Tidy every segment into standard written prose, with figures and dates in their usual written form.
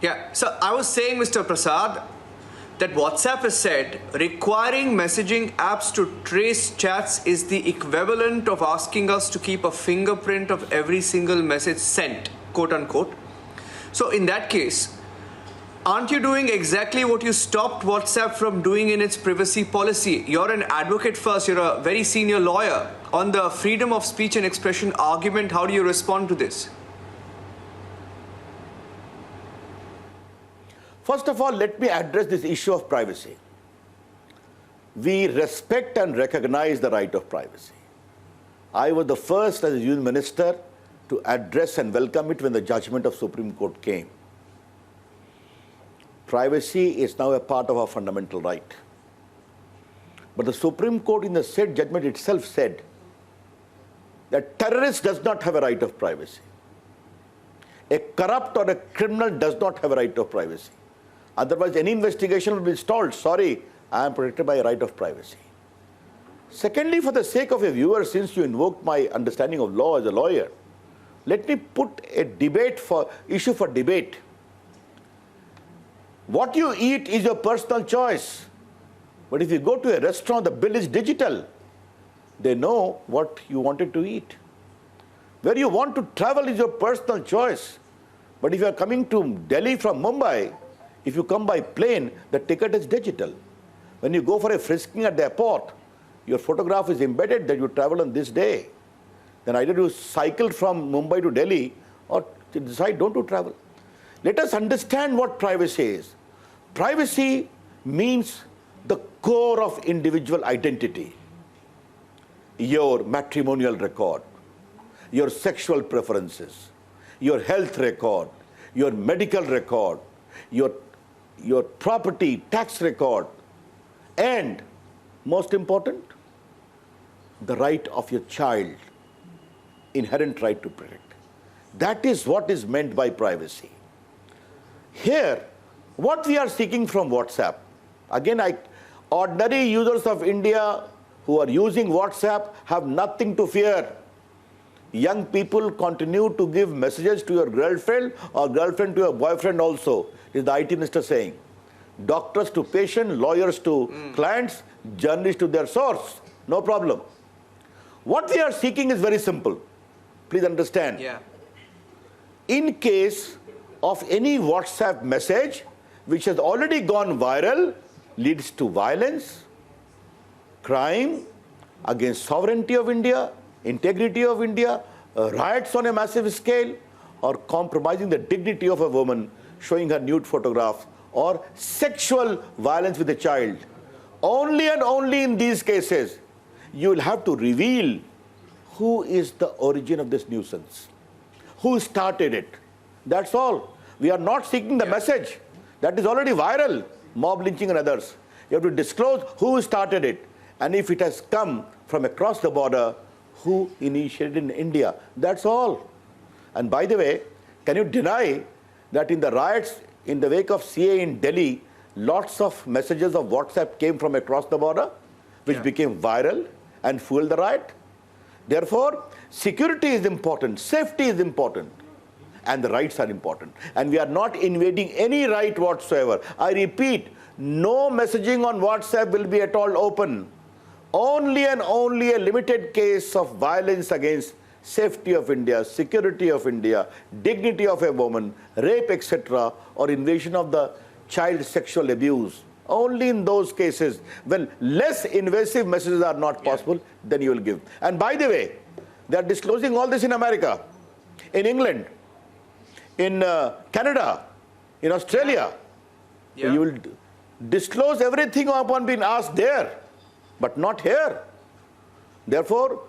Yeah, so I was saying, Mr. Prasad, that WhatsApp has said requiring messaging apps to trace chats is the equivalent of asking us to keep a fingerprint of every single message sent, quote unquote. So in that case, aren't you doing exactly what you stopped WhatsApp from doing in its privacy policy? You're an advocate first, you're a very senior lawyer. On the freedom of speech and expression argument, how do you respond to this? First of all, let me address this issue of privacy. We respect and recognize the right of privacy. I was the first as a union minister to address and welcome it when the judgment of Supreme Court came. Privacy is now a part of our fundamental right. But the Supreme Court in the said judgment itself said that terrorist does not have a right of privacy. A corrupt or a criminal does not have a right of privacy. Otherwise, any investigation will be stalled. Sorry, I am protected by a right of privacy. Secondly, for the sake of a viewer, since you invoked my understanding of law as a lawyer, let me put a issue for debate. What you eat is your personal choice. But if you go to a restaurant, the bill is digital. They know what you wanted to eat. Where you want to travel is your personal choice. But if you are coming to Delhi from Mumbai, if you come by plane, the ticket is digital. When you go for a frisking at the airport, your photograph is embedded that you travel on this day. Then either you cycle from Mumbai to Delhi or you decide don't to travel. Let us understand what privacy is. Privacy means the core of individual identity. Your matrimonial record, your sexual preferences, your health record, your medical record, your property tax record, and most important, the right of your child, inherent right to protect. That is what is meant by privacy. Here, what we are seeking from WhatsApp, again, ordinary users of India who are using WhatsApp have nothing to fear. Young people continue to give messages to your girlfriend or girlfriend to your boyfriend also, is the IT minister saying. Doctors to patient, lawyers to clients, journalists to their source. No problem. What we are seeking is very simple. Please understand. Yeah. In case of any WhatsApp message which has already gone viral, leads to violence, crime against sovereignty of India, integrity of India, riots on a massive scale, or compromising the dignity of a woman, showing her nude photograph, or sexual violence with a child. Only and only in these cases, you will have to reveal who is the origin of this nuisance, who started it. That's all. We are not seeking the message. That is already viral, mob lynching and others. You have to disclose who started it, and if it has come from across the border, who initiated in India. That's all. And by the way, can you deny that in the riots in the wake of CA in Delhi, lots of messages of WhatsApp came from across the border, which became viral and fueled the riot? Therefore, security is important, safety is important, and the rights are important. And we are not invading any right whatsoever. I repeat, no messaging on WhatsApp will be at all open. Only and only a limited case of violence against safety of India, security of India, dignity of a woman, rape, etc., or invasion of the child sexual abuse. Only in those cases, when less invasive messages are not possible, then you will give. And by the way, they are disclosing all this in America, in England, in Canada, in Australia. Yeah. You will disclose everything upon being asked there, but not here. Therefore,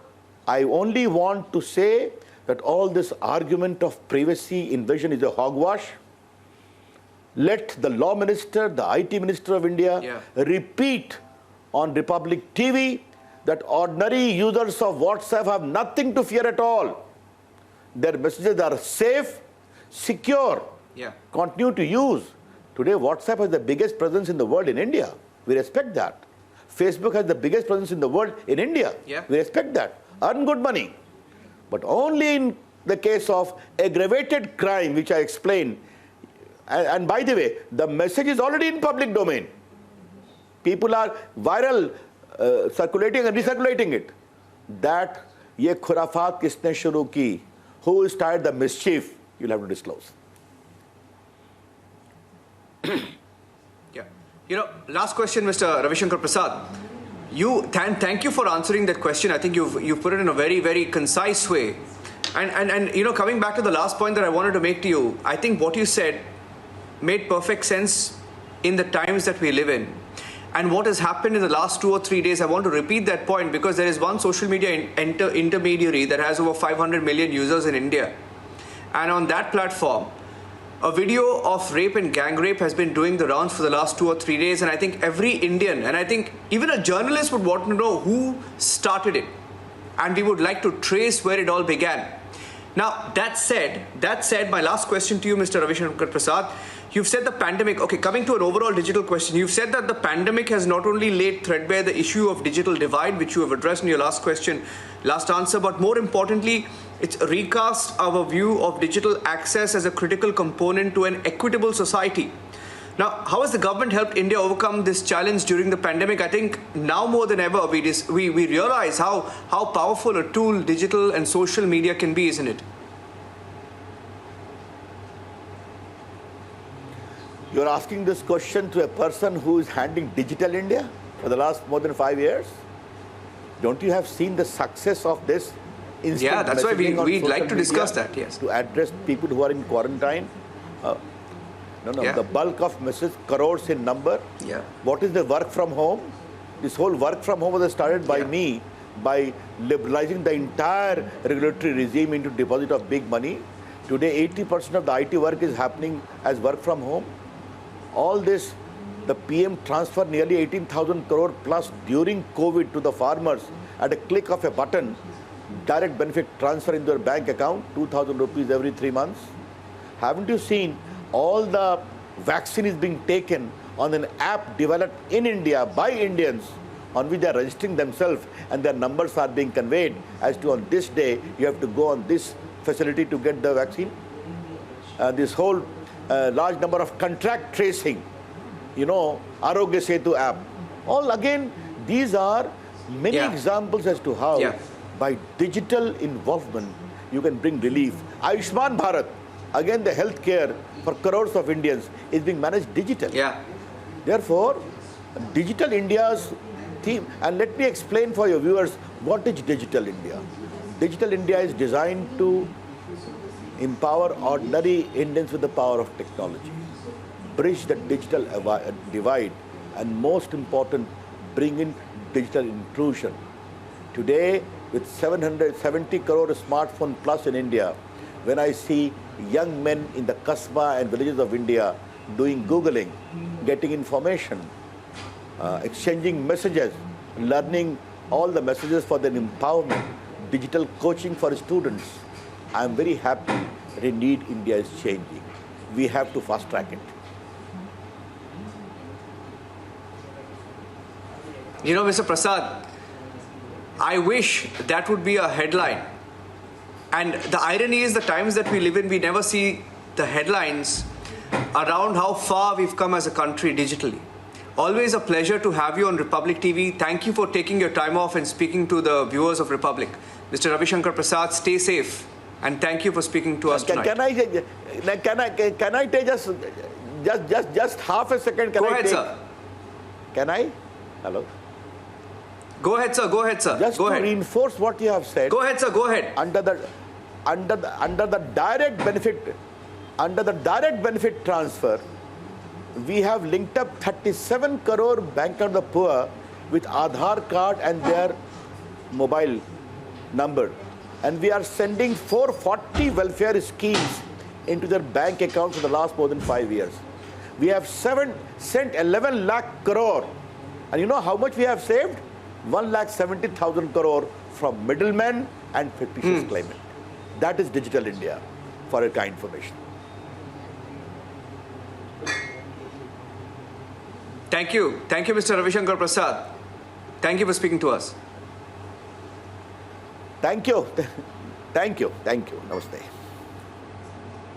I only want to say that all this argument of privacy invasion is a hogwash. Let the law minister, the IT minister of India repeat on Republic TV that ordinary users of WhatsApp have nothing to fear at all. Their messages are safe, secure, continue to use. Today, WhatsApp has the biggest presence in the world in India. We respect that. Facebook has the biggest presence in the world in India. We respect that. Earn good money. But only in the case of aggravated crime, which I explained, And by the way, the message is already in public domain. People are viral, circulating and recirculating it. That ye khurafat kisne shuru ki? Who started the mischief? You'll have to disclose. Yeah. Last question, Mr. Ravi Shankar Prasad. Thank you for answering that question. I think you've put it in a very, very concise way. And coming back to the last point that I wanted to make to you, I think what you said made perfect sense in the times that we live in. And what has happened in the last 2 or 3 days, I want to repeat that point because there is one social media intermediary that has over 500 million users in India. And on that platform, a video of rape and gang rape has been doing the rounds for the last 2 or 3 days. And I think every Indian, and I think even a journalist would want to know who started it. And we would like to trace where it all began. Now, that said, my last question to you, Mr. Ravi Shankar Prasad, you've said the pandemic, okay, coming to an overall digital question, you've said that the pandemic has not only laid threadbare the issue of digital divide, which you have addressed in your last answer, but more importantly, it's recast our view of digital access as a critical component to an equitable society. Now, how has the government helped India overcome this challenge during the pandemic? I think now more than ever, we realize how powerful a tool digital and social media can be, isn't it? You're asking this question to a person who is handling Digital India for the last more than 5 years? Don't you have seen the success of this? Yeah, that's why we'd like to discuss that, yes. To address people who are in quarantine. The bulk of messages, crores in number. Yeah. What is the work from home? This whole work from home was started by me by liberalizing the entire regulatory regime into deposit of big money. Today, 80% of the IT work is happening as work from home. All this, the PM transferred nearly 18,000 crore plus during COVID to the farmers at a click of a button, direct benefit transfer in their bank account, 2,000 rupees every 3 months. Haven't you seen all the vaccine is being taken on an app developed in India by Indians on which they are registering themselves and their numbers are being conveyed as to on this day you have to go on this facility to get the vaccine? This whole large number of contract tracing, Arogya Setu app. All again, these are many examples as to how by digital involvement you can bring relief. Ayushman Bharat, again the healthcare for crores of Indians is being managed digitally. Yeah. Therefore, Digital India's theme, and let me explain for your viewers what is Digital India. Digital India is designed to empower ordinary Indians with the power of technology, bridge the digital divide, and most important, bring in digital inclusion. Today, with 770 crore smartphone plus in India, when I see young men in the Kasbah and villages of India doing Googling, getting information, exchanging messages, learning all the messages for their empowerment, digital coaching for students, I am very happy that indeed India is changing. We have to fast track it. Mr. Prasad, I wish that would be a headline. And the irony is the times that we live in, we never see the headlines around how far we've come as a country digitally. Always a pleasure to have you on Republic TV. Thank you for taking your time off and speaking to the viewers of Republic. Mr. Ravi Shankar Prasad, stay safe. And thank you for speaking to us tonight. Can I take just half a second? Go ahead, sir. Can I? Hello? Go ahead, sir. Go ahead, sir. Just to reinforce what you have said. Go ahead, sir. Go ahead. Under the direct benefit transfer, we have linked up 37 crore bank of the poor with Aadhaar card and their mobile number. And we are sending 440 welfare schemes into their bank accounts for the last more than 5 years. We have sent 11 lakh crore. And you know how much we have saved? 1,70,000 crore from middlemen and fictitious claimant. That is Digital India, for your kind information. Thank you. Thank you, Mr. Ravi Shankar Prasad. Thank you for speaking to us. Thank you. Thank you. Namaste.